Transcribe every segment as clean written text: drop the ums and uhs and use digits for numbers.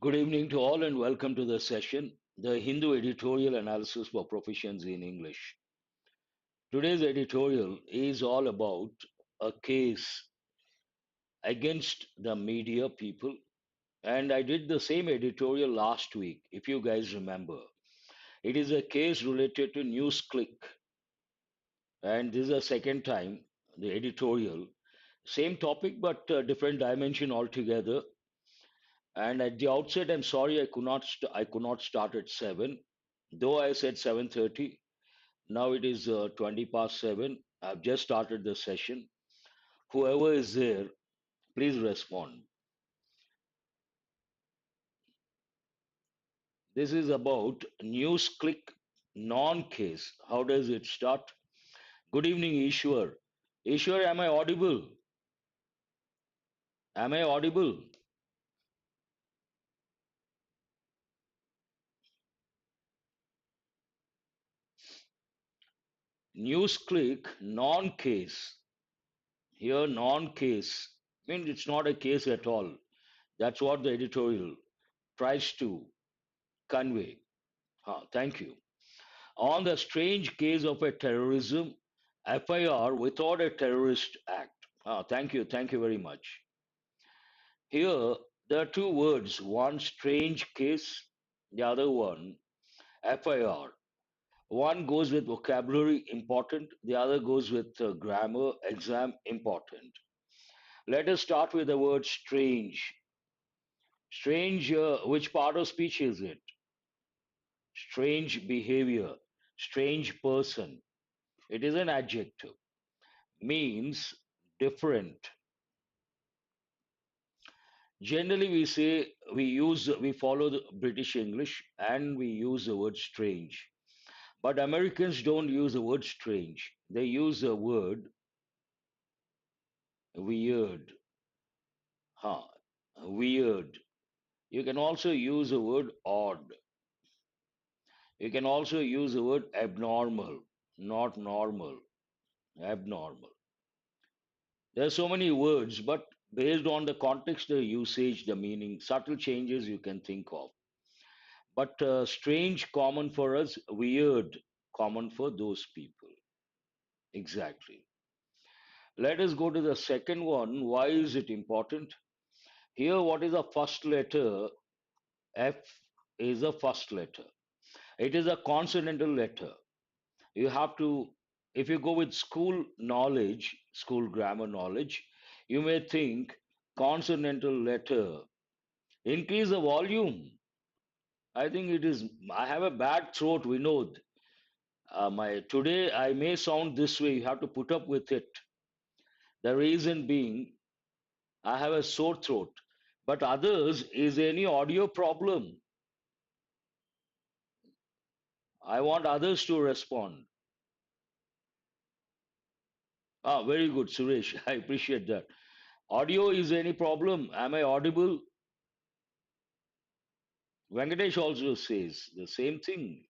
Good evening to all and welcome to the session, the Hindu Editorial Analysis for Proficiency in English. Today's editorial is all about a case against the media people, and I did the same editorial last week, if you guys remember. It is a case related to NewsClick, and this is the second time the editorial, same topic but different dimension altogether. And at the outset, I'm sorry I could not start at 7, though I said 7:30. Now it is 20 past 7. I've just started the session. Whoever is there, please respond. This is about news click non-case. How does it start? Good evening, Ishwar. Ishwar, am I audible? Am I audible? News click non-case. Here, non-case means it's not a case at all. That's what the editorial tries to convey. Thank you. On the strange case of a terrorism FIR without a terrorist act. Thank you very much. Here, there are two words, one strange case, the other one FIR. One goes with vocabulary important, the other goes with grammar, exam important. Let us start with the word strange. Strange, which part of speech is it? Strange behavior, strange person. It is an adjective. Means different. Generally, we follow the British English and we use the word strange. But Americans don't use the word strange. They use the word weird. Huh, weird. You can also use the word odd. You can also use the word abnormal, not normal, abnormal. There are so many words, but based on the context, the usage, the meaning, subtle changes you can think of. But strange, common for us, weird, common for those people. Exactly. Let us go to the second one. Why is it important? Here, what is the first letter? F is the first letter. It is a consonantal letter. You have to, if you go with school knowledge, school grammar knowledge, you may think consonantal letter. Increase the volume. I think it is, I have a bad throat, Vinod. My today I may sound this way. You have to put up with it. The reason being, I have a sore throat. But others, is there any audio problem? I want others to respond. Very good, Suresh. I appreciate that. Audio, is there any problem? Am I audible? Venkatesh also says the same thing.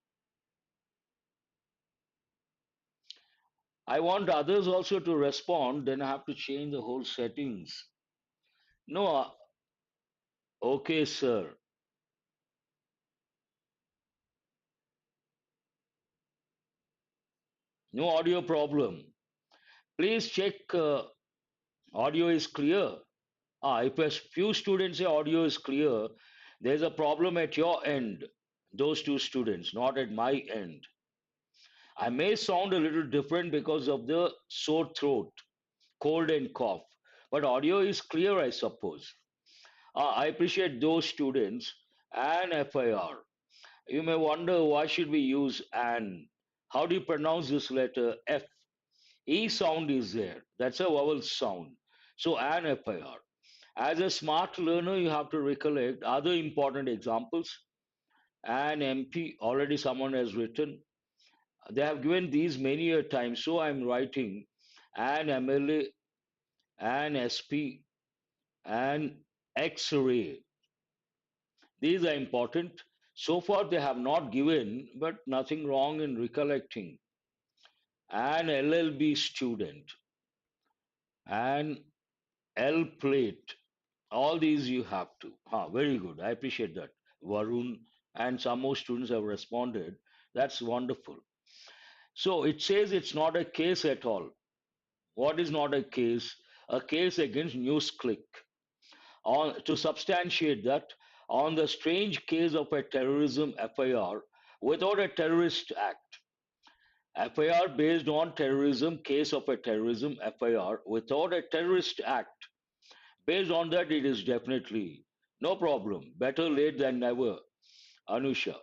I want others also to respond. Then I have to change the whole settings. No, okay, sir. No audio problem. Please check audio is clear. If a few students say audio is clear, there's a problem at your end, those two students, not at my end. I may sound a little different because of the sore throat, cold and cough, but audio is clear, I suppose. I appreciate those students and FIR. You may wonder why should we use an? How do you pronounce this letter F? E sound is there. That's a vowel sound. So an FIR. As a smart learner, you have to recollect other important examples. An MP, already someone has written. They have given these many a time, so I'm writing an MLA, an SP, an X-ray. These are important. So far, they have not given, but nothing wrong in recollecting. An LLB student, an L plate. All these you have to. Very good. I appreciate that. Varun and some more students have responded. That's wonderful. So it says it's not a case at all. What is not a case? A case against NewsClick. To substantiate that, on the strange case of a terrorism FIR without a terrorist act. FIR based on terrorism, case of a terrorism FIR without a terrorist act. Based on that, it is definitely no problem. Better late than never, Anusha.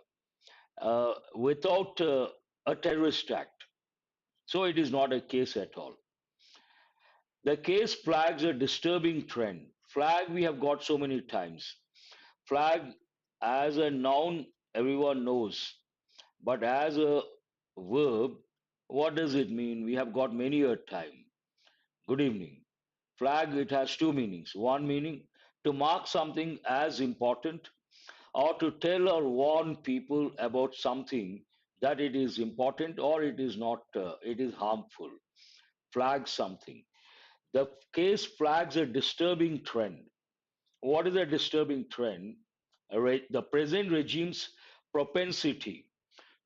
Without a terrorist act. So it is not a case at all. The case flags a disturbing trend. Flag we have got so many times. Flag as a noun, everyone knows. But as a verb, what does it mean? We have got many a time. Good evening. Flag, it has two meanings. One meaning to mark something as important or to tell or warn people about something that it is important or it is not, it is harmful. Flag something. The case flags a disturbing trend. What is a disturbing trend? The present regime's propensity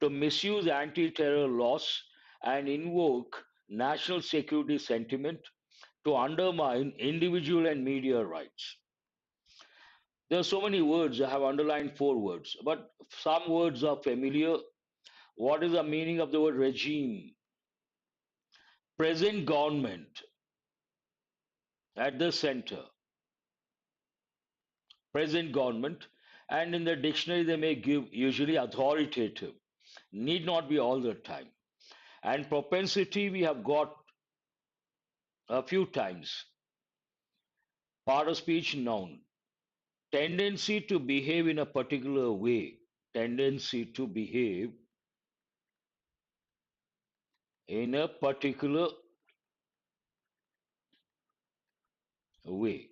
to misuse anti terror laws and invoke national security sentiment to undermine individual and media rights. There are so many words. I have underlined four words, but some words are familiar. What is the meaning of the word regime? Present government at the center, present government, and in the dictionary they may give usually authoritative, need not be all the time. And propensity we have got a few times. Part of speech noun. Tendency to behave in a particular way. Tendency to behave in a particular way.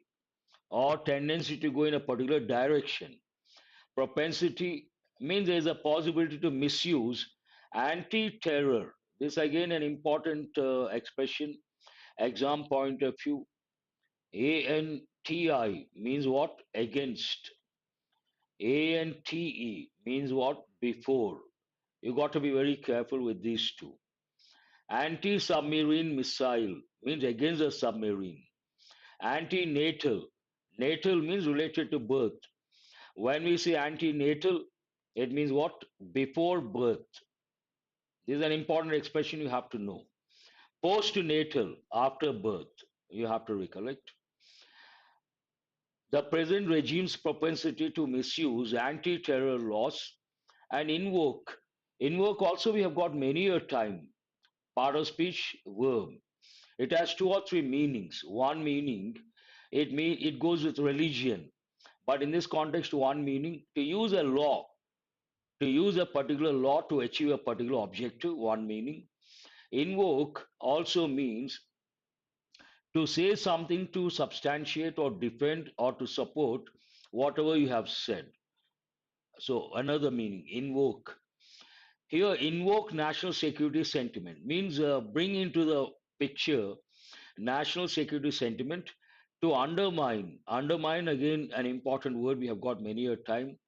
Or tendency to go in a particular direction. Propensity means there is a possibility to misuse anti-terror. This again an important expression, exam point of view. ANTI means what? Against. ANTE means what? Before. You got to be very careful with these two. Anti-submarine missile means against a submarine. Antenatal. Natal means related to birth. When we say antenatal, it means what? Before birth. This is an important expression you have to know. Postnatal, after birth, you have to recollect. The present regime's propensity to misuse anti-terror laws and invoke. Invoke also we have got many a time. Part of speech, verb. It has two or three meanings. One meaning, it goes with religion. But in this context, one meaning, to use a law, to use a particular law to achieve a particular objective, one meaning. Invoke also means to say something to substantiate or defend or to support whatever you have said. So another meaning, invoke. Here, invoke national security sentiment means bring into the picture national security sentiment to undermine. Undermine, again, an important word we have got many a time.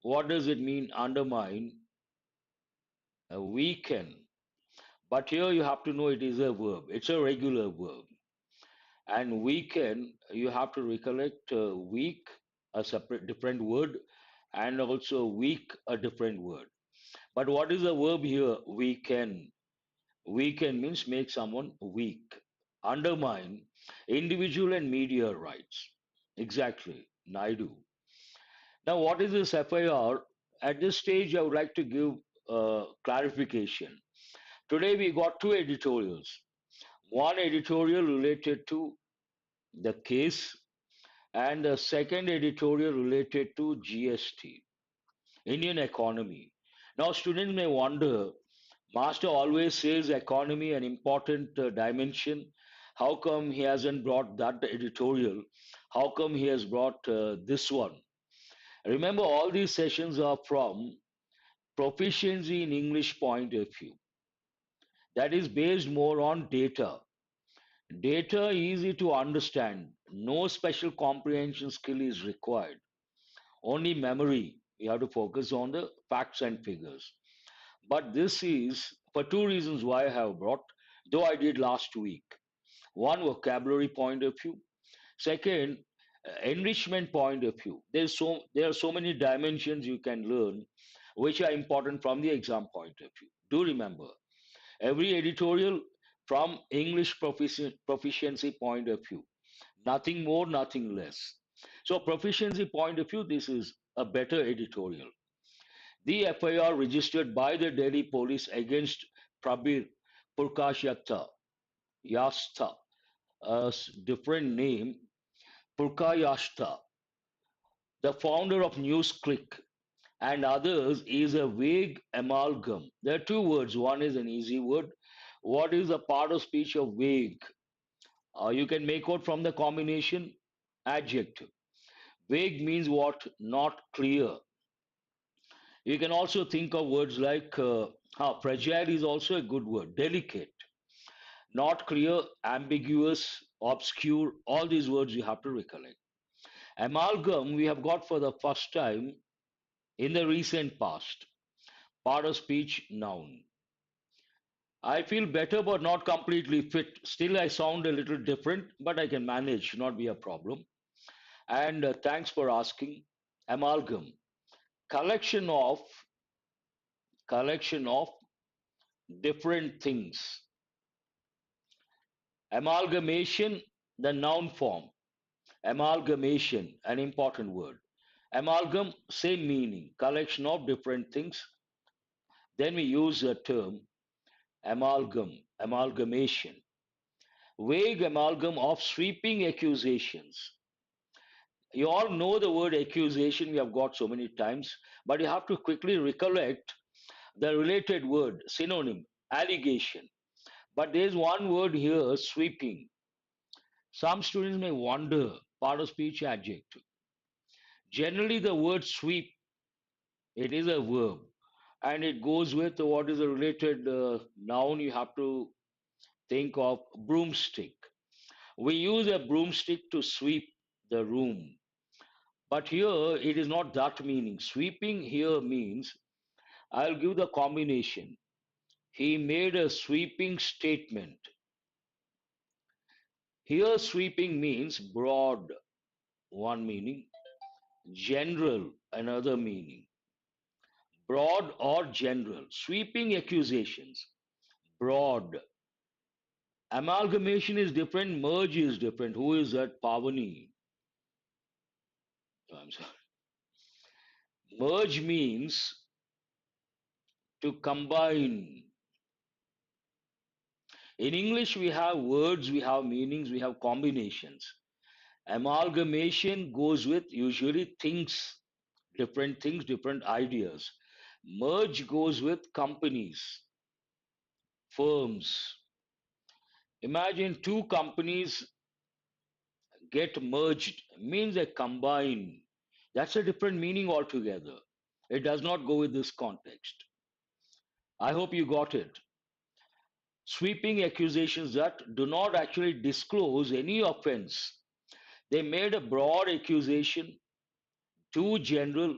What does it mean, undermine? Weaken. But here you have to know it is a verb. It's a regular verb. And weaken, you have to recollect weak, a separate different word, and also weak, a different word. But what is the verb here? Weaken. Weaken means make someone weak. Undermine individual and media rights. Exactly. Naidu. Now, what is this FIR? At this stage, I would like to give clarification. Today, we got two editorials. One editorial related to the case, and the second editorial related to GST, Indian economy. Now, students may wonder, Master always says economy an important dimension. How come he hasn't brought that editorial? How come he has brought this one? Remember, all these sessions are from proficiency in English point of view. That is based more on data. Data easy to understand. No special comprehension skill is required. Only memory. You have to focus on the facts and figures. But this is for two reasons why I have brought, though I did last week. One, vocabulary point of view. Second, enrichment point of view. There are so many dimensions you can learn, which are important from the exam point of view. Do remember, every editorial from English proficiency point of view. Nothing more, nothing less. So, proficiency point of view, this is a better editorial. The FIR registered by the Delhi police against Prabir Purkashyata Yasta, different name, Purkayashta, the founder of NewsClick, and others is a vague amalgam. There are two words. One is an easy word. What is a part of speech of vague? You can make out from the combination adjective. Vague means what? Not clear. You can also think of words like fragile is also a good word. Delicate, not clear, ambiguous, obscure. All these words you have to recollect. Amalgam we have got for the first time in the recent past. Part of speech noun. I feel better but not completely fit. Still, I sound a little different, but I can manage, should not be a problem. And thanks for asking. Amalgam, collection of collection of different things. Amalgamation, the noun form. Amalgamation, an important word. Amalgam, same meaning, collection of different things. Then we use the term amalgam, amalgamation. Vague amalgam of sweeping accusations. You all know the word accusation we have got so many times, but you have to quickly recollect the related word, synonym, allegation. But there's one word here, sweeping. Some students may wonder, part of speech adjective. Generally, the word sweep, it is a verb, and it goes with what is a related noun you have to think of, broomstick. We use a broomstick to sweep the room. But here it is not that meaning. Sweeping here means, I'll give the combination. He made a sweeping statement. Here, sweeping means broad, one meaning, general, another meaning. Broad or general. Sweeping accusations, broad. Amalgamation is different, merge is different. Who is that? Pavani. I'm sorry. Merge means to combine. In English, we have words, we have meanings, we have combinations. Amalgamation goes with usually things, different ideas. Merge goes with companies, firms. Imagine two companies get merged, means they combine. That's a different meaning altogether. It does not go with this context. I hope you got it. Sweeping accusations that do not actually disclose any offense. They made a broad accusation, too general,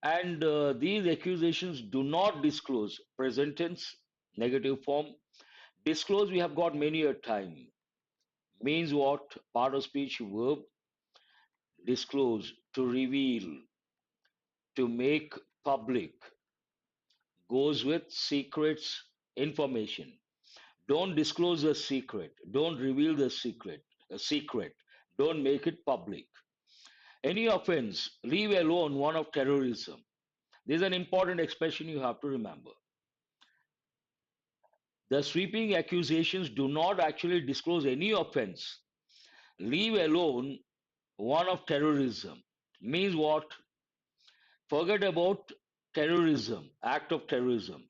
and these accusations do not disclose. Present tense, negative form. Disclose, we have got many a time. Means what? Part of speech verb. Disclose, to reveal, to make public. Goes with secrets, information. Don't disclose a secret. Don't reveal the secret. A secret. Don't make it public. Any offense, leave alone one of terrorism. This is an important expression you have to remember. The sweeping accusations do not actually disclose any offense. Leave alone one of terrorism. Means what? Forget about terrorism, act of terrorism.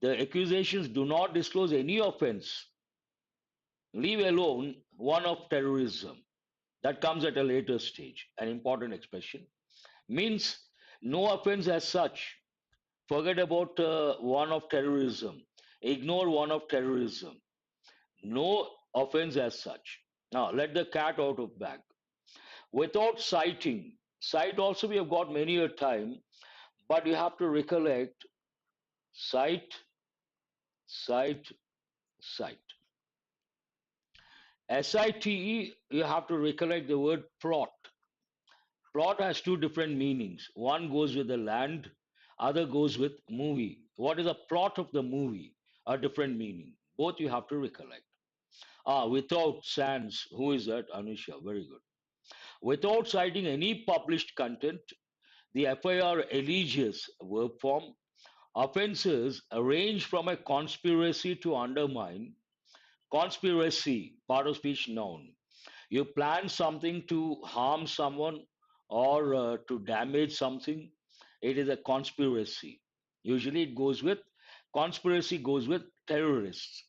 The accusations do not disclose any offense. Leave alone one of terrorism. That comes at a later stage, an important expression. Means no offense as such. Forget about one of terrorism. Ignore one of terrorism. No offense as such. Now, let the cat out of bag. Without citing, cite also we have got many a time, but you have to recollect cite, cite, cite. SITE, you have to recollect the word plot. Plot has two different meanings. One goes with the land, other goes with movie. What is a plot of the movie? A different meaning. Both you have to recollect. Without sans, who is that? Anusha, very good. Without citing any published content, the FIR alleges verb form offenses range from a conspiracy to undermine, conspiracy, part of speech noun. You plan something to harm someone or to damage something, it is a conspiracy. Usually it goes with, conspiracy goes with terrorists.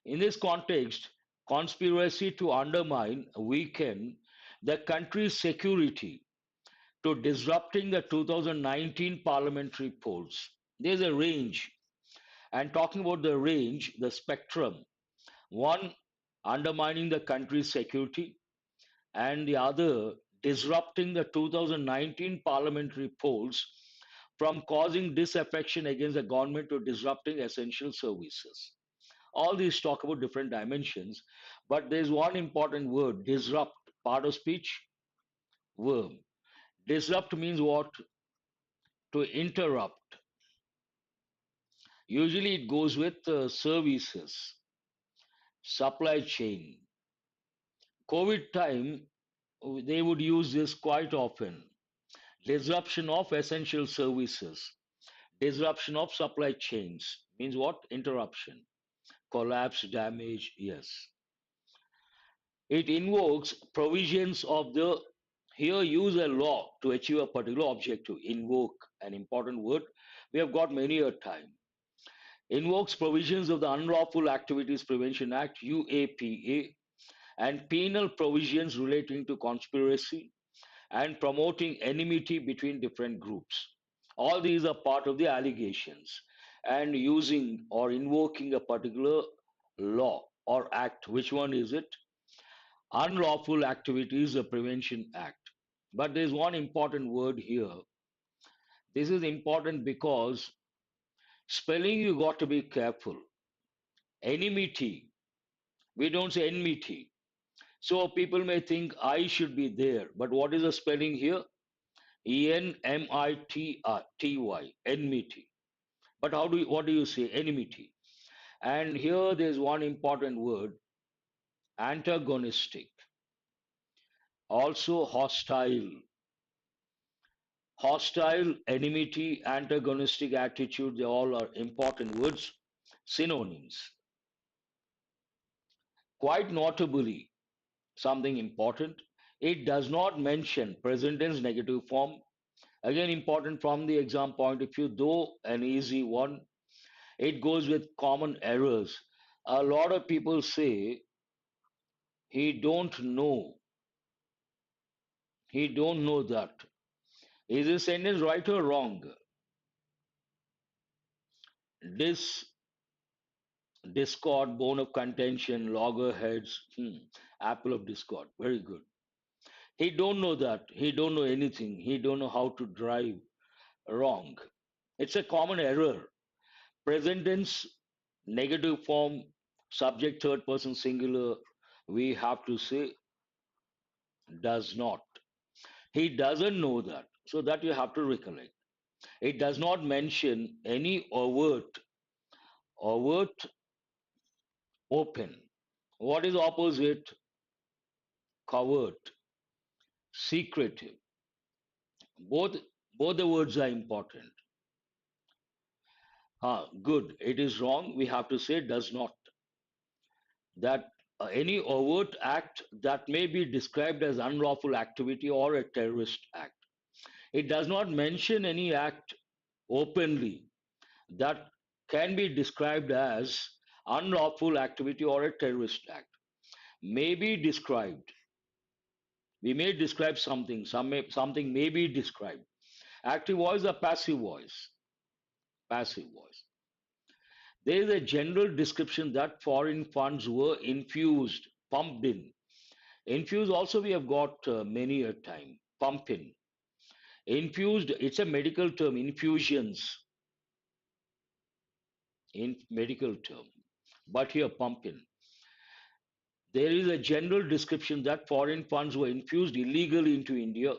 In this context, conspiracy to undermine, weaken the country's security to disrupting the 2019 parliamentary polls. There's a range. And talking about the range, the spectrum, one undermining the country's security, and the other disrupting the 2019 parliamentary polls from causing disaffection against the government to disrupting essential services. All these talk about different dimensions, but there's one important word, disrupt, part of speech, verb. Disrupt means what? To interrupt. Usually it goes with services, supply chain. COVID time, they would use this quite often. Disruption of essential services, disruption of supply chains means what? Interruption, collapse, damage. Yes, it invokes provisions of the, here use a law to achieve a particular objective. Invoke, an important word we have got many a time. Invokes provisions of the Unlawful Activities Prevention Act, UAPA, and penal provisions relating to conspiracy and promoting enmity between different groups. All these are part of the allegations. And using or invoking a particular law or act, which one is it? Unlawful Activities Prevention Act. But there's one important word here. This is important because spelling you got to be careful. Enmity, we don't say enmity. So people may think I should be there, but what is the spelling here? Enmity, enmity. But what do you say? Enmity. And here there's one important word, antagonistic. Also hostile. Hostile, enmity, antagonistic attitude, they all are important words, synonyms. Quite notably, something important, it does not mention present tense negative form. Again, important from the exam point of view, though an easy one. It goes with common errors. A lot of people say he don't know. He don't know that. Is this sentence right or wrong? Dis discord, bone of contention, loggerheads, apple of discord. Very good. He don't know that. He don't know anything. He don't know how to drive. Wrong. It's a common error. Present tense, negative form, subject third person singular. We have to say does not. He doesn't know that. So that you have to recollect. It does not mention any overt, open. What is opposite? Covert, secretive. Both both the words are important. Good. It is wrong. We have to say does not. That any overt act that may be described as unlawful activity or a terrorist act. It does not mention any act openly that can be described as unlawful activity or a terrorist act. May be described. We may describe something. Something may be described. Active voice or passive voice? Passive voice. There is a general description that foreign funds were infused, pumped in. Infused also we have got many a time. Pump in. Infused, it's a medical term, infusions in medical term. But here pump in. There is a general description that foreign funds were infused illegally into India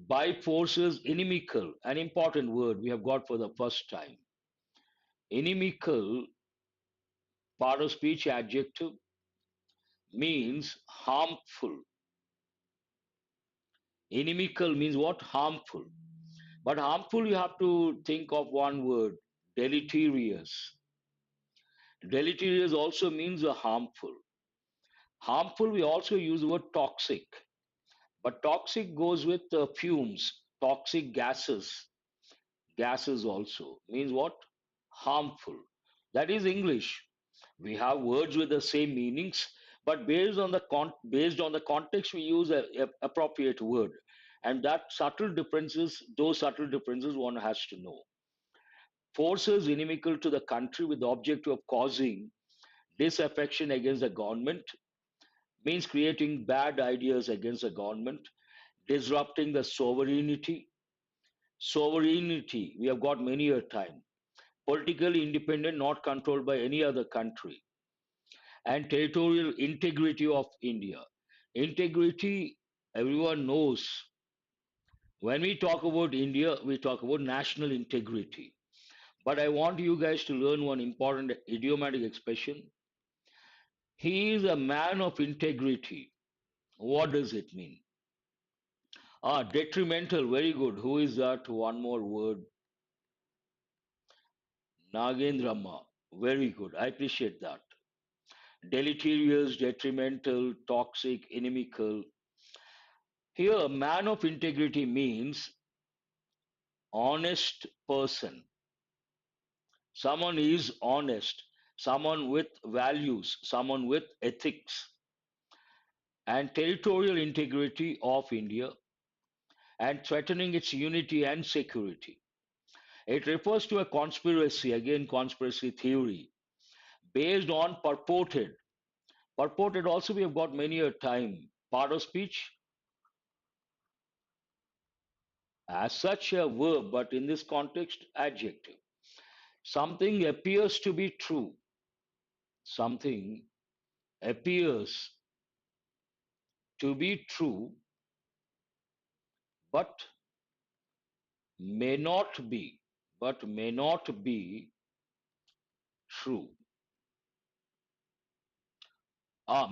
by forces inimical, an important word we have got for the first time. Inimical, part of speech adjective, means harmful. Inimical means what? Harmful. But harmful, you have to think of one word, deleterious. Deleterious also means a harmful. Harmful, we also use the word toxic. But toxic goes with fumes, toxic gases. Gases also means what? Harmful. That is English. We have words with the same meanings, but based on the context, we use a appropriate word, and those subtle differences, one has to know. Forces inimical to the country with the objective of causing disaffection against the government means creating bad ideas against the government, disrupting the sovereignty. Sovereignty, we have got many a time. Politically independent, not controlled by any other country, and territorial integrity of India. Integrity, everyone knows. When we talk about India, we talk about national integrity. But I want you guys to learn one important idiomatic expression. He is a man of integrity. What does it mean? Ah, detrimental, very good. Who is that? One more word. Nagendrama, very good. I appreciate that. Deleterious, detrimental, toxic, inimical. Here, a man of integrity means honest person. Someone is honest, someone with values, someone with ethics, and territorial integrity of India and threatening its unity and security. It refers to a conspiracy, again, conspiracy theory, based on purported. Purported also, we have got many a time. Part of speech, as such a verb, but in this context, adjective. Something appears to be true. Something appears to be true, but may not be, but may not be true.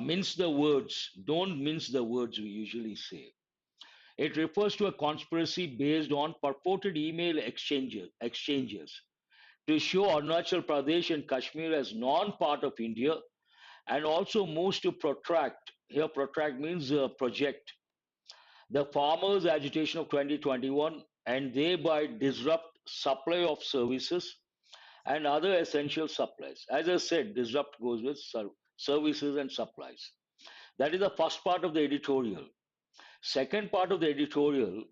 Mince the words. Don't mince the words, we usually say. It refers to a conspiracy based on purported email exchanges to show Arunachal Pradesh and Kashmir as non-part of India, and also moves to protract. Here, protract means project the farmers' agitation of 2021 and thereby disrupt supply of services and other essential supplies. As I said, disrupt goes with services and supplies. That is the first part of the editorial. Second part of the editorial,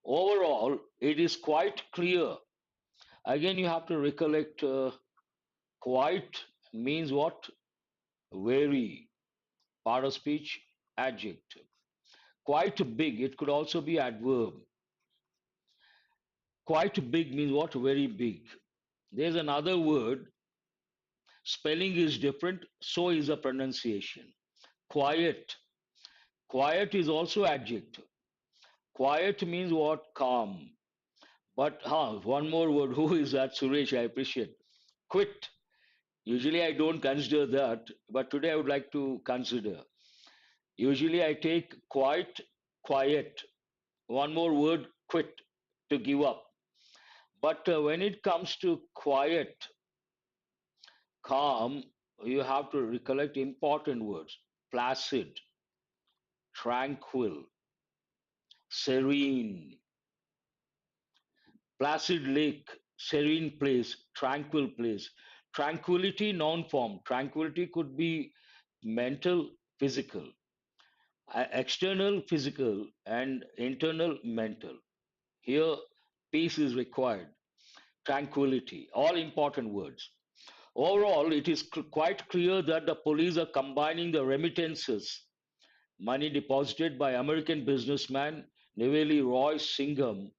overall, it is quite clear. Again, you have to recollect quite means what? Very. Part of speech, adjective. Quite big, it could also be adverb. Quite big means what? Very big. There's another word, spelling is different, so is the pronunciation. Quiet. Quiet is also adjective. Quiet means what? Calm. But one more word. Who is that? Suresh, I appreciate. Quit. Usually I don't consider that, but today I would like to consider. Usually I take quite, quiet. One more word, quit, to give up. But when it comes to quiet, calm, you have to recollect important words. Placid, tranquil, serene, placid lake, serene place, tranquil place. Tranquility, noun form. Tranquility could be mental, physical, external, physical, and internal, mental. Here, peace is required. Tranquility, all important words. Overall, it is quite clear that the police are combining the remittances, money deposited by American businessman Naveli Roy Singham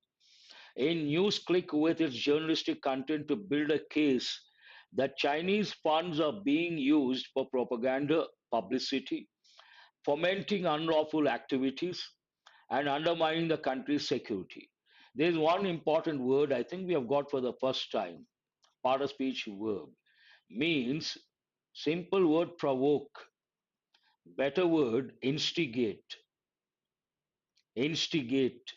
in NewsClick with its journalistic content to build a case that Chinese funds are being used for propaganda, publicity, fomenting unlawful activities, and undermining the country's security. There is one important word I think we have got for the first time, part of speech verb, means simple word provoke, better word instigate, instigate,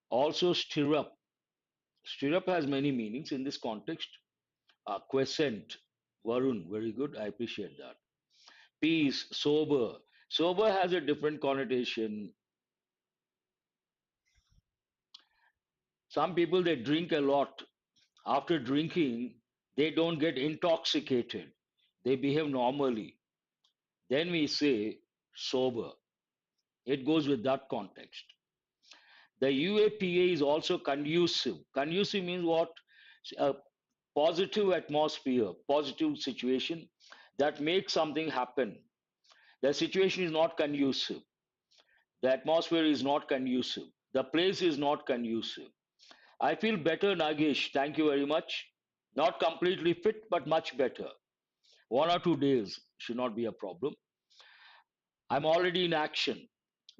also stir up. Stir up has many meanings in this context. Quiescent, Varun, very good, I appreciate that. Peace, sober. Sober has a different connotation. Some people they drink a lot. After drinking, they don't get intoxicated. They behave normally. Then we say sober. It goes with that context. The UAPA is also conducive. Conducive means what? A positive atmosphere, positive situation that makes something happen. The situation is not conducive. The atmosphere is not conducive. The place is not conducive. I feel better, Nagesh. Thank you very much. Not completely fit, but much better. 1 or 2 days should not be a problem. I'm already in action.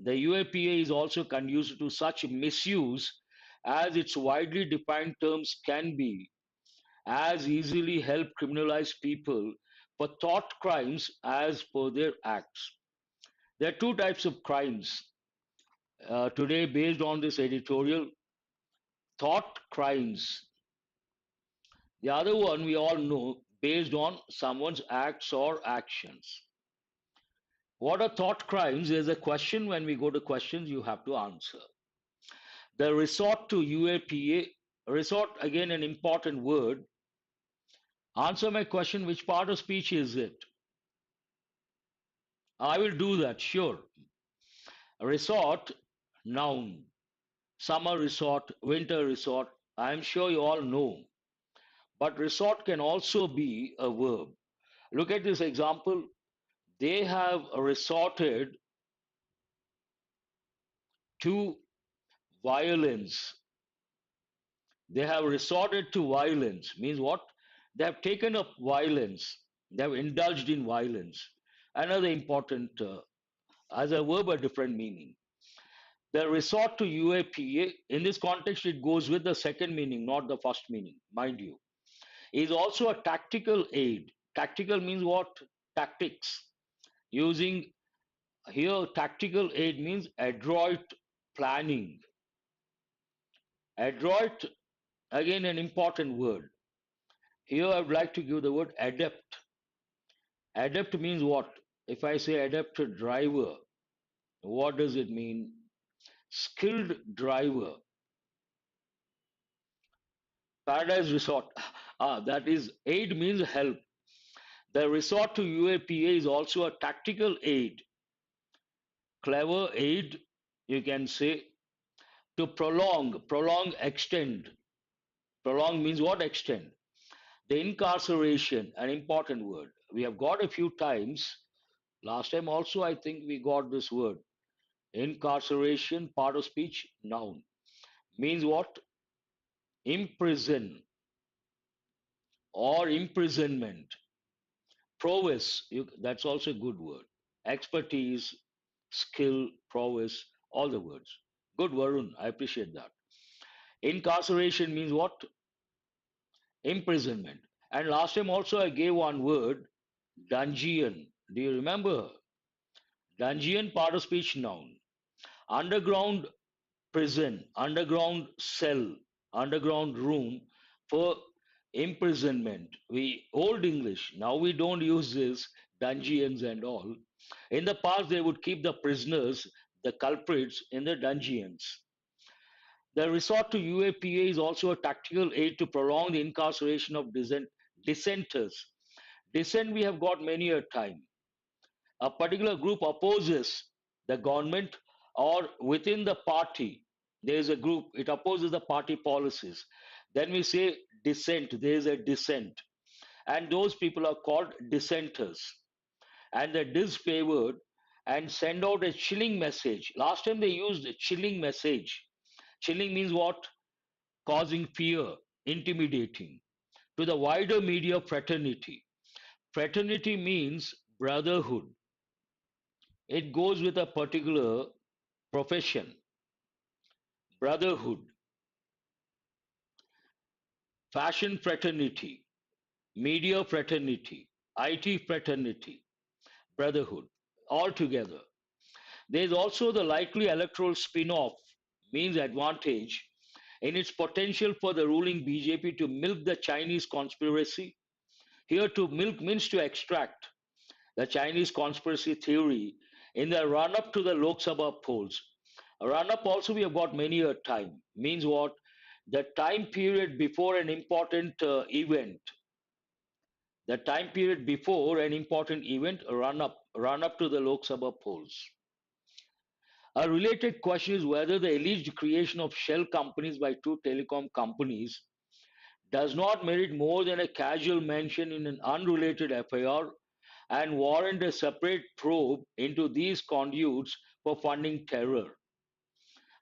The UAPA is also conducive to such misuse as its widely defined terms can be, as easily help criminalize people for thought crimes as per their acts. There are two types of crimes today based on this editorial: thought crimes. The other one we all know based on someone's acts or actions. What are thought crimes? There's a question. When we go to questions, you have to answer. The resort to UAPA, resort again an important word. Answer my question, which part of speech is it? I will do that, sure. Resort, noun. Summer resort, winter resort. I am sure you all know. But resort can also be a verb. Look at this example. They have resorted to violence. They have resorted to violence. Means what? They have taken up violence. They have indulged in violence. Another important, as a verb, a different meaning. The resort to UAPA, in this context, it goes with the second meaning, not the first meaning, mind you. Is also a tactical aid. Tactical means what? Tactics. Using here, tactical aid means adroit planning. Adroit, again, an important word. Here, I would like to give the word adept. Adept means what? If I say adept driver, what does it mean? Skilled driver. Paradise Resort. That is aid means help. The resort to UAPA is also a tactical aid, clever aid, you can say, to prolong, prolong, extend. Prolong means what? Extend. The incarceration, an important word. We have got a few times. Last time also, I think we got this word. Incarceration, part of speech, noun. Means what? Imprison or imprisonment. Prowess, that's also a good word. Expertise, skill, prowess, all the words. Good, Varun. I appreciate that. Incarceration means what? Imprisonment. And last time also I gave one word, dungeon. Do you remember? Dungeon, part of speech, noun. Underground prison, underground cell, underground room for imprisonment. We old English. Now we don't use this dungeons and all. In the past, they would keep the prisoners, the culprits, in the dungeons. The resort to UAPA is also a tactical aid to prolong the incarceration of dissenters. Dissent we have got many a time. A particular group opposes the government or within the party. There is a group, it opposes the party policies. Then we say dissent, there is a dissent. and those people are called dissenters. And the disfavored and send out a chilling message. Last time they used a chilling message. Chilling means what? Causing fear, intimidating to the wider media fraternity. Fraternity means brotherhood. It goes with a particular profession, brotherhood, fashion fraternity, media fraternity, IT fraternity, brotherhood, all together. There is also the likely electoral spin off, means advantage, in its potential for the ruling BJP to milk the Chinese conspiracy. Here, to milk means to extract the Chinese conspiracy theory in the run up to the Lok Sabha polls. Run up also, we have got many a time, means what? The time period before an important event, the time period before an important event, run up to the Lok Sabha polls. A related question is whether the alleged creation of shell companies by two telecom companies does not merit more than a casual mention in an unrelated FIR and warrant a separate probe into these conduits for funding terror.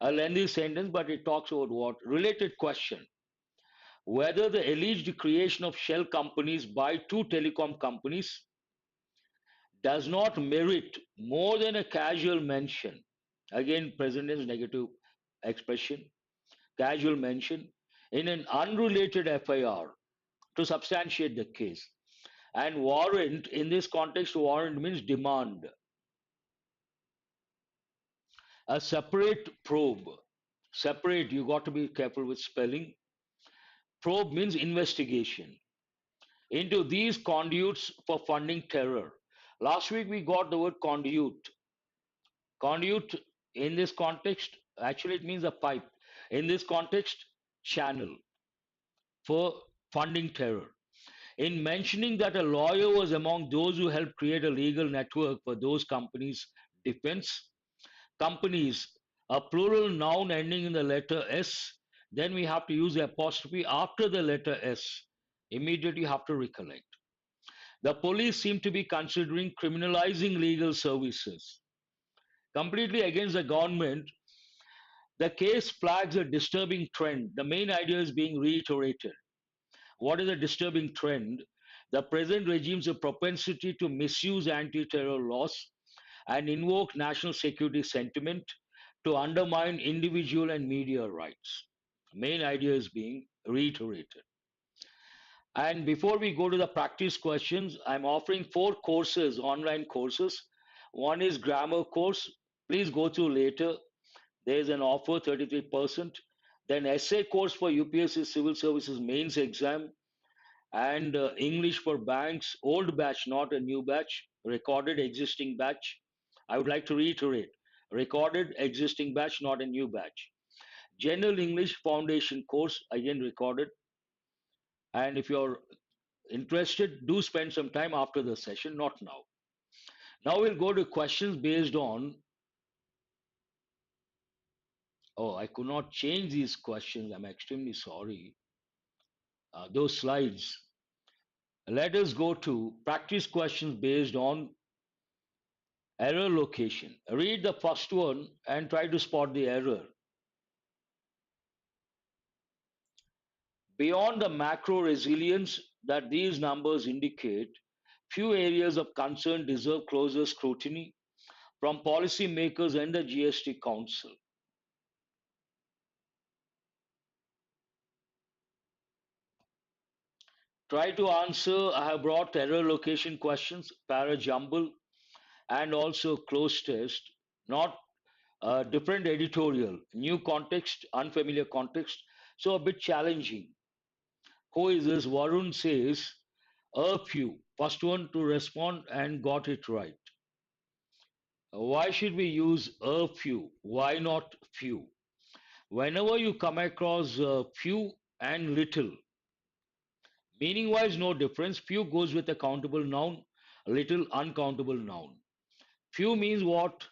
A lengthy sentence, but it talks about what? Related question. Whether the alleged creation of shell companies by two telecom companies does not merit more than a casual mention. Again, present tense negative expression, casual mention in an unrelated FIR to substantiate the case. And warrant, in this context, warrant means demand. A separate probe. Separate, you got to be careful with spelling. Probe means investigation into these conduits for funding terror. Last week we got the word conduit. Conduit in this context, actually it means a pipe. In this context, channel for funding terror. In mentioning that a lawyer was among those who helped create a legal network for those companies' defense, companies, a plural noun ending in the letter S, then we have to use the apostrophe after the letter S. Immediately you have to recollect. The police seem to be considering criminalizing legal services. Completely against the government, the case flags a disturbing trend. The main idea is being reiterated. What is a disturbing trend? The present regime's propensity to misuse anti terror laws and invoke national security sentiment to undermine individual and media rights. Main idea is being reiterated. And before we go to the practice questions, I'm offering 4 courses, online courses. One is grammar course. Please go through later. There is an offer, 33%. Then essay course for UPSC Civil Services mains exam and English for banks, old batch, not a new batch, recorded existing batch. I would like to reiterate, recorded existing batch, not a new batch. General English Foundation course, again recorded. And if you're interested, do spend some time after the session, not now. Now we'll go to questions based on, oh, I could not change these questions. I'm extremely sorry. Those slides. Let us go to practice questions based on error location. Read the first one and try to spot the error. Beyond the macro resilience that these numbers indicate, few areas of concern deserve closer scrutiny from policymakers and the GST Council. Try to answer. I have brought error location questions, para jumble, and also cloze test, not different editorial, new context, unfamiliar context, so a bit challenging. Who is this? Varun says, a few. First one to respond and got it right. Why should we use a few? Why not few? Whenever you come across few and little, meaning wise, no difference. Few goes with a countable noun, little uncountable noun. Few means what?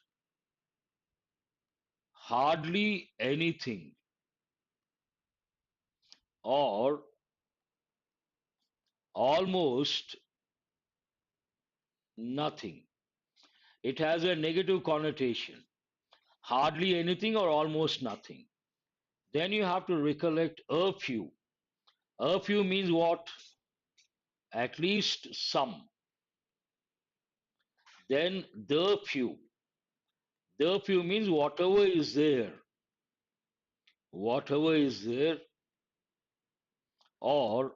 Hardly anything, or almost nothing. It has a negative connotation. Hardly anything or almost nothing. Then you have to recollect a few. A few means what? At least some. Then the few. The few means whatever is there. Whatever is there, or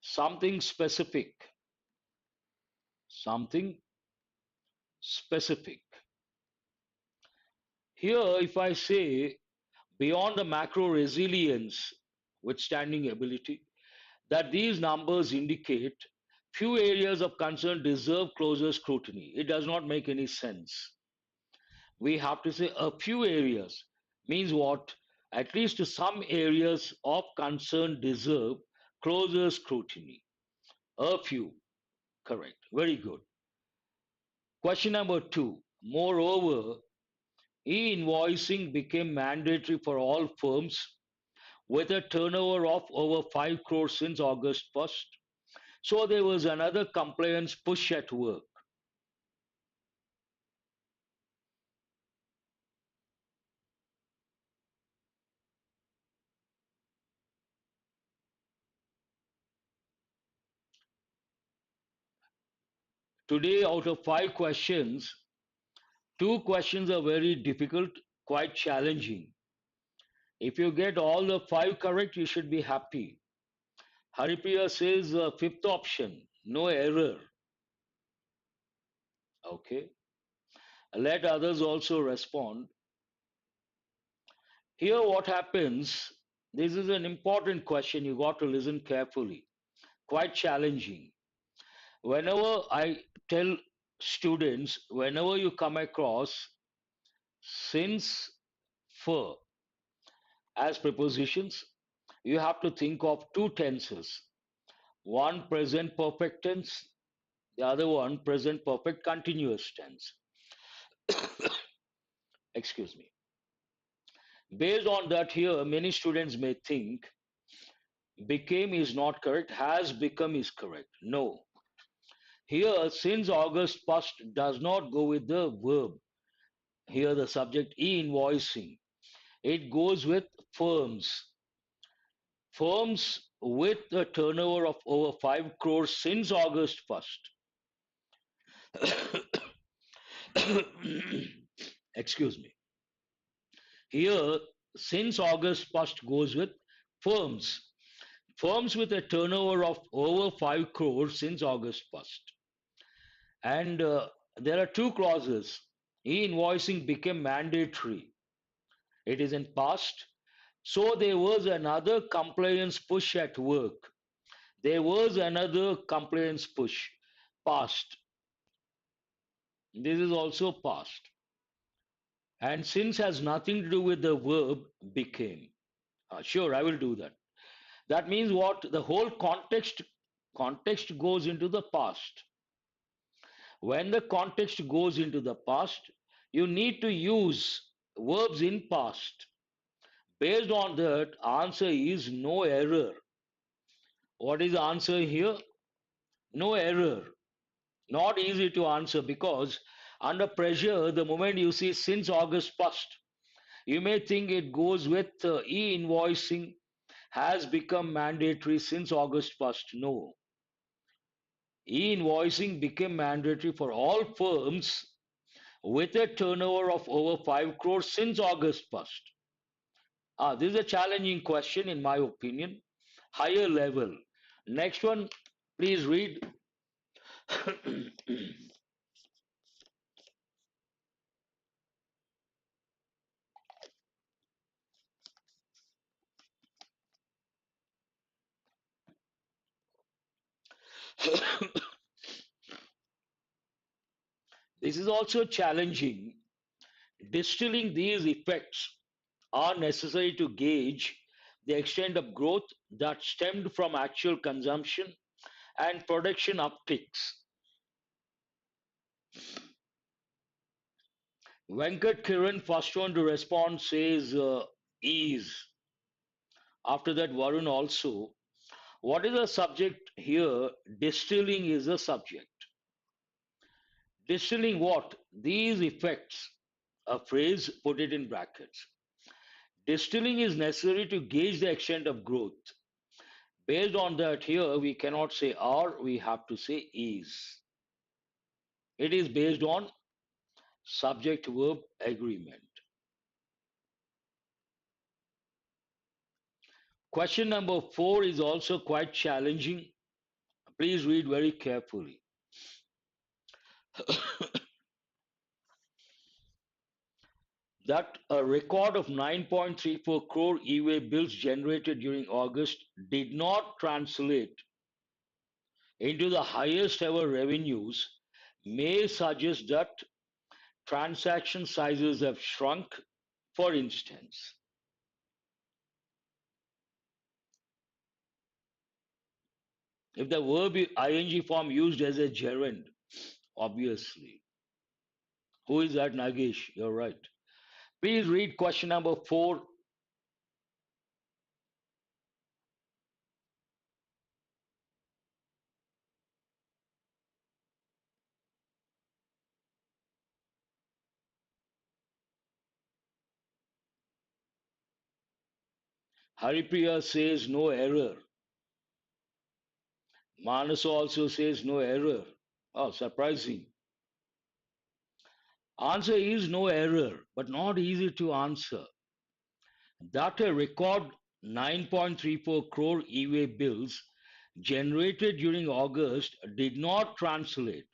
something specific. Something specific. Here, if I say beyond the macro resilience, withstanding ability, that these numbers indicate few areas of concern deserve closer scrutiny. It does not make any sense. We have to say a few areas means what? At least some areas of concern deserve closer scrutiny. A few, correct. Very good. Question number two. Moreover, e-invoicing became mandatory for all firms with a turnover of over 5 crores since August 1st. So there was another compliance push at work. Today, out of 5 questions, 2 questions are very difficult, quite challenging. If you get all the 5 correct, you should be happy. Haripriya says fifth option, no error. Okay. Let others also respond. Here, what happens? This is an important question. You got to listen carefully. Quite challenging. Whenever I tell students, whenever you come across since, for as prepositions, you have to think of two tenses. One present perfect tense, the other one present perfect continuous tense. Excuse me. Based on that, here many students may think became is not correct, has become is correct. No. Here, since August 1st does not go with the verb. Here, the subject e-invoicing. It goes with firms. Firms with a turnover of over 5 crores since August 1st. Excuse me. Here, since August 1st goes with firms. Firms with a turnover of over 5 crores since August 1st. And there are two clauses. E-invoicing became mandatory. It is in past. So there was another compliance push at work. There was another compliance push. Past. This is also past. And since has nothing to do with the verb became. Sure, I will do that. That means what? The whole context goes into the past. When the context goes into the past, you need to use verbs in past. Based on that, answer is no error. What is the answer here? No error. Not easy to answer because under pressure, the moment you see since August 1st, you may think it goes with e-invoicing has become mandatory since August 1st. No. E-invoicing became mandatory for all firms with a turnover of over 5 crores since August 1st. This is a challenging question, in my opinion. Higher level. Next one, please read. This is also challenging. Distilling these effects are necessary to gauge the extent of growth that stemmed from actual consumption and production upticks. Venkat Kiran, first one to respond, says ease. After that, Varun also. What is the subject here? Distilling is the subject. Distilling what? These effects. A phrase, put it in brackets. Distilling is necessary to gauge the extent of growth. Based on that, here we cannot say are, we have to say is. It is based on subject verb agreement. Question number 4 is also quite challenging. Please read very carefully. That a record of 9.34 crore e-way bills generated during August did not translate into the highest ever revenues may suggest that transaction sizes have shrunk. For instance, if the verb ing form used as a gerund, obviously. Who is that, Nagesh? You're right. Please read question number 4. Haripriya says no error. Manas also says no error. Oh, surprising. Answer is no error, but not easy to answer. That a record 9.34 crore e-way bills generated during August did not translate.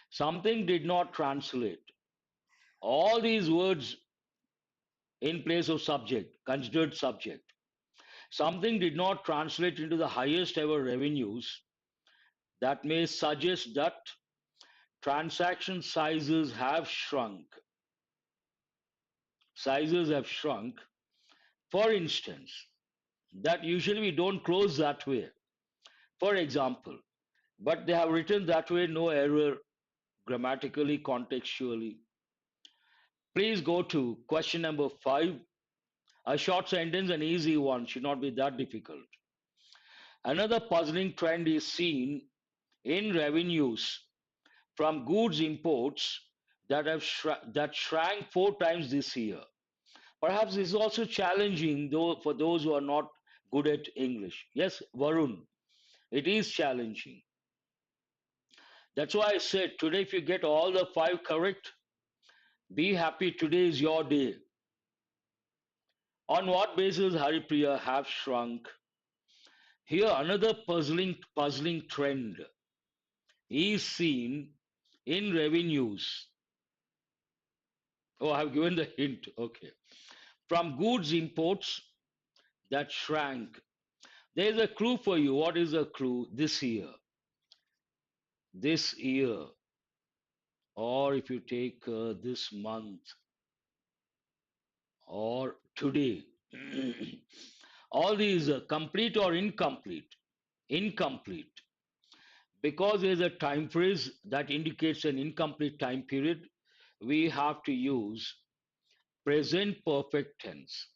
Something did not translate. All these words in place of subject, considered subject. Something did not translate into the highest ever revenues. That may suggest that transaction sizes have shrunk. Sizes have shrunk. For instance, that usually we don't close that way. For example, but they have written that way, no error, grammatically, contextually. Please go to question number 5. A short sentence, an easy one, should not be that difficult. Another puzzling trend is seen in revenues from goods imports that shrank 4 times this year. Perhaps this is also challenging though for those who are not good at English. Yes, Varun, it is challenging. That's why I said today, if you get all the 5 correct, be happy. Today is your day. On what basis Haripriya have shrunk? Here, another puzzling trend is seen in revenues. Oh, I've given the hint. Okay. From goods imports that shrank. There's a clue for you. What is the clue? This year. This year. Or if you take this month. Or today. All these complete or incomplete. Incomplete. Because there's a time phrase that indicates an incomplete time period, we have to use present perfect tense,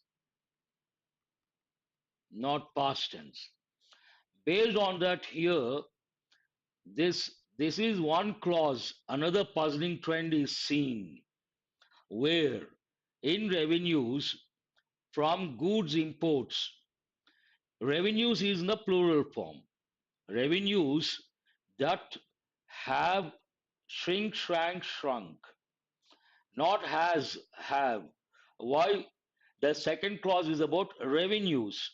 not past tense. Based on that, here, this is one clause. Another puzzling trend is seen where in revenues from goods imports, revenues is in the plural form. Revenues that have shrunk, not has, have. Why? The second clause is about revenues.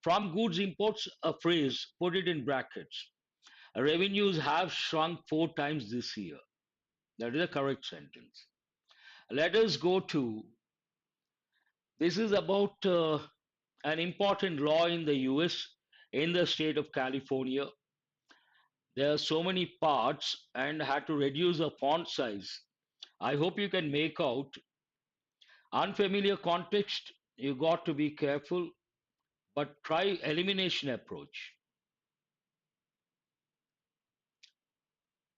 From goods imports, a phrase, put it in brackets. Revenues have shrunk 4 times this year. That is a correct sentence. Let us go to, this is about an important law in the US, in the state of California. There are so many parts and had to reduce the font size. I hope you can make out. Unfamiliar context, you got to be careful, but try elimination approach.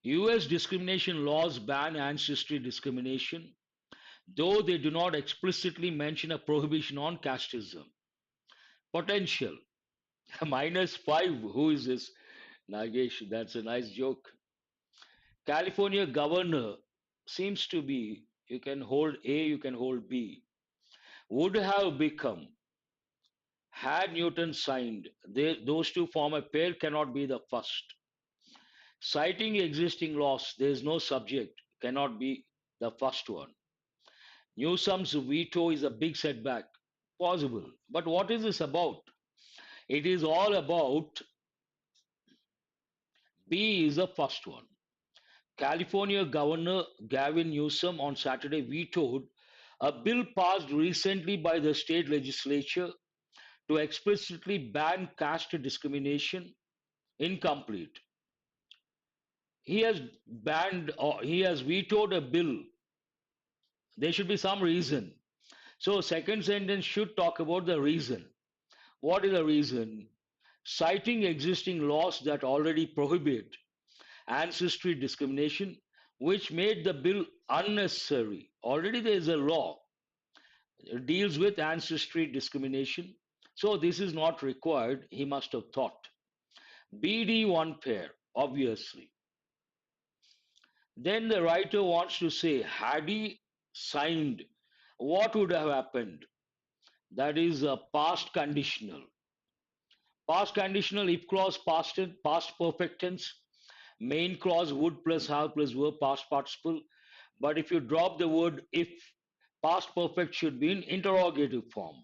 US discrimination laws ban ancestry discrimination, though they do not explicitly mention a prohibition on casteism. Potential. -5. Who is this? Nagesh, that's a nice joke. California governor seems to be, you can hold A, you can hold B. Would have become, had Newton signed. Those two form a pair, cannot be the first. Citing existing laws, there is no subject, cannot be the first one. Newsom's veto is a big setback. Possible. But what is this about? It is all about B is the first one. California Governor Gavin Newsom on Saturday vetoed a bill passed recently by the state legislature to explicitly ban caste discrimination. Incomplete. He has banned or he has vetoed a bill. There should be some reason. So, second sentence should talk about the reason. What is the reason? Citing existing laws that already prohibit ancestry discrimination, which made the bill unnecessary. Already there is a law that deals with ancestry discrimination, so this is not required, he must have thought. BD1 pair, obviously. Then the writer wants to say, had he signed, what would have happened? That is a past conditional. Past conditional, if clause, past perfect tense, main clause would plus have plus verb, past participle. But if you drop the word if, past perfect should be in interrogative form.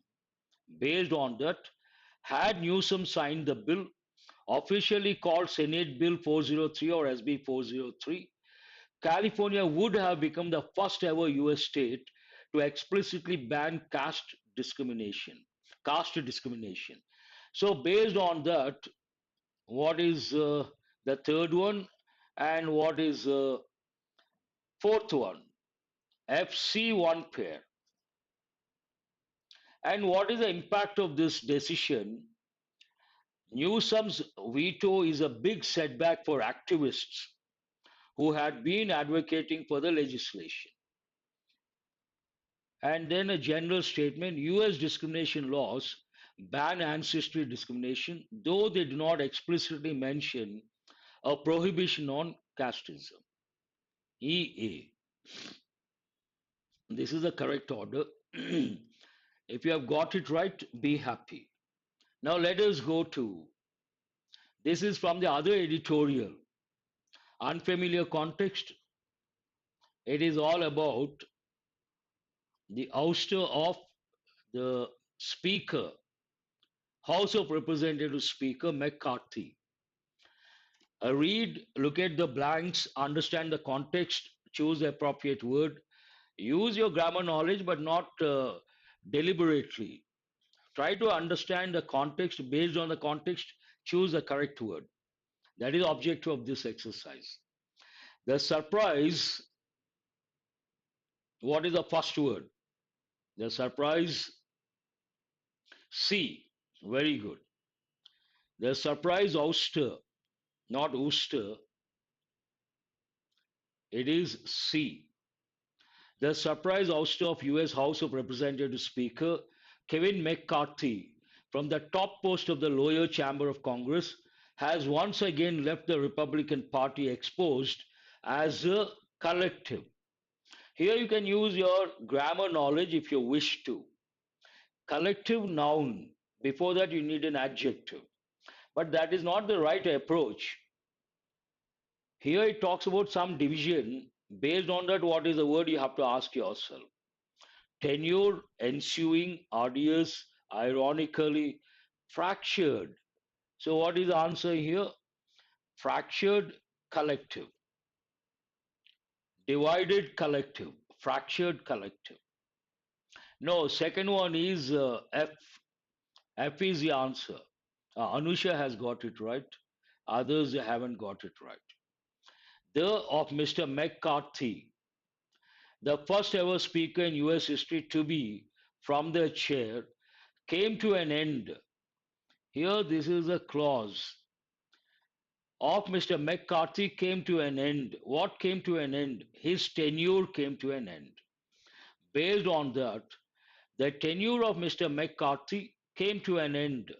Based on that, had Newsom signed the bill, officially called Senate Bill 403 or SB 403, California would have become the first ever US state to explicitly ban caste discrimination. Caste discrimination. So, based on that, what is the third one and what is fourth one? FC1 pair. And what is the impact of this decision? Newsom's veto is a big setback for activists who had been advocating for the legislation. And then a general statement, US discrimination laws ban ancestry discrimination, though they do not explicitly mention a prohibition on casteism. EA. This is the correct order. If you have got it right, be happy. Now let us go to, this is from the other editorial, unfamiliar context. It is all about the ouster of the Speaker, House of Representatives Speaker McCarthy. Read, look at the blanks, understand the context, choose the appropriate word, use your grammar knowledge, but not deliberately. Try to understand the context. Based on the context, choose the correct word. That is the objective of this exercise. The surprise, what is the first word? The surprise, C. Very good. The surprise ouster, not ooster, it is C. The surprise ouster of US House of Representatives Speaker Kevin McCarthy from the top post of the lower chamber of Congress has once again left the Republican Party exposed as a collective. Here you can use your grammar knowledge if you wish to. Collective noun. Before that, you need an adjective. But that is not the right approach. Here it talks about some division. Based on that, what is the word you have to ask yourself? Tenure, ensuing, arduous, ironically, fractured. So, what is the answer here? Fractured collective, divided collective, fractured collective. No, second one is F. F is the answer. Anusha has got it right. Others haven't got it right. The of Mr. McCarthy, the first ever speaker in US history to be from the chair, came to an end. Here, this is a clause. Of Mr. McCarthy came to an end. What came to an end? His tenure came to an end. Based on that, the tenure of Mr. McCarthy came to an end.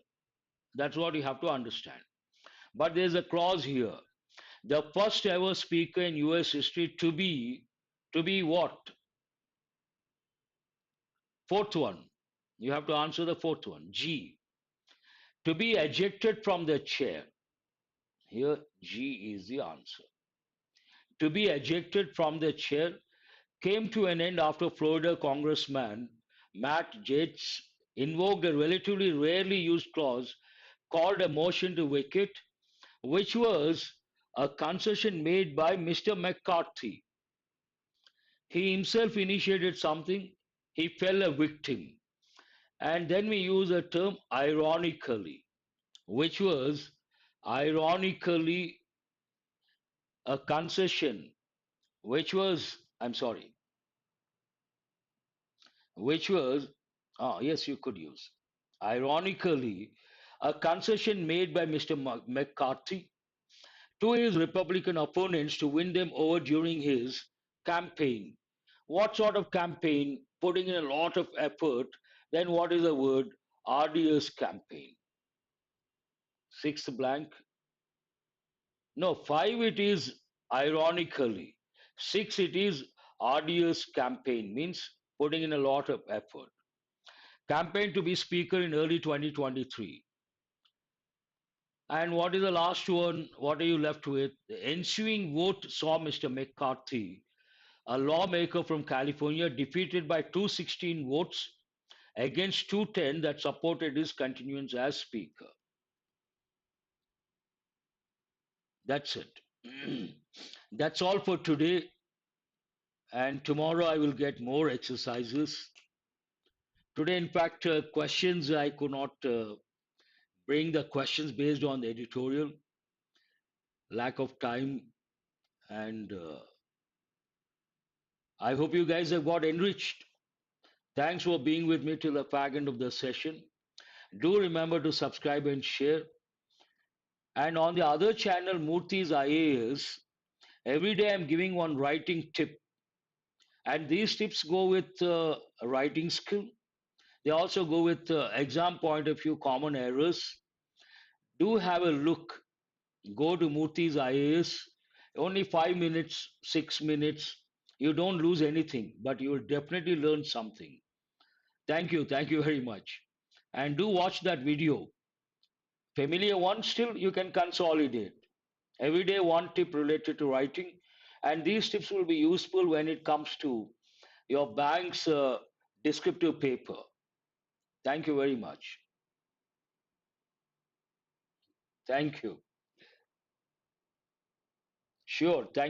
That's what you have to understand. But there's a clause here. The first ever speaker in US history to be what? Fourth one. You have to answer the fourth one. G. To be ejected from the chair. Here G is the answer. To be ejected from the chair came to an end after Florida Congressman Matt Gaetz invoked a relatively rarely used clause called a motion to vacate, which was a concession made by Mr. McCarthy. He himself initiated something, he fell a victim. And then we use a term ironically, which was ironically a concession, which was, I'm sorry, which was, yes, you could use. Ironically, a concession made by Mr. McCarthy to his Republican opponents to win them over during his campaign. What sort of campaign? Putting in a lot of effort. Then what is the word? Arduous campaign. Sixth blank. No, five it is ironically. Six it is arduous campaign, means putting in a lot of effort. Campaign to be speaker in early 2023. And what is the last one? What are you left with? The ensuing vote saw Mr. McCarthy, a lawmaker from California, defeated by 216 votes against 210 that supported his continuance as speaker. That's it. That's all for today. And tomorrow I will get more exercises. Today, in fact, questions I could not bring the questions based on the editorial, lack of time, and I hope you guys have got enriched. Thanks for being with me till the fag end of the session. Do remember to subscribe and share. And on the other channel, Murthy's IAS, every day I'm giving one writing tip. And these tips go with writing skill. They also go with exam point of view, common errors. Do have a look. Go to Murthy's IAS. Only 5 minutes, 6 minutes. You don't lose anything, but you will definitely learn something. Thank you. Thank you very much. And do watch that video. Familiar one, still you can consolidate. Every day, one tip related to writing. And these tips will be useful when it comes to your bank's descriptive paper. Thank you very much. Thank you. Sure. Thank you.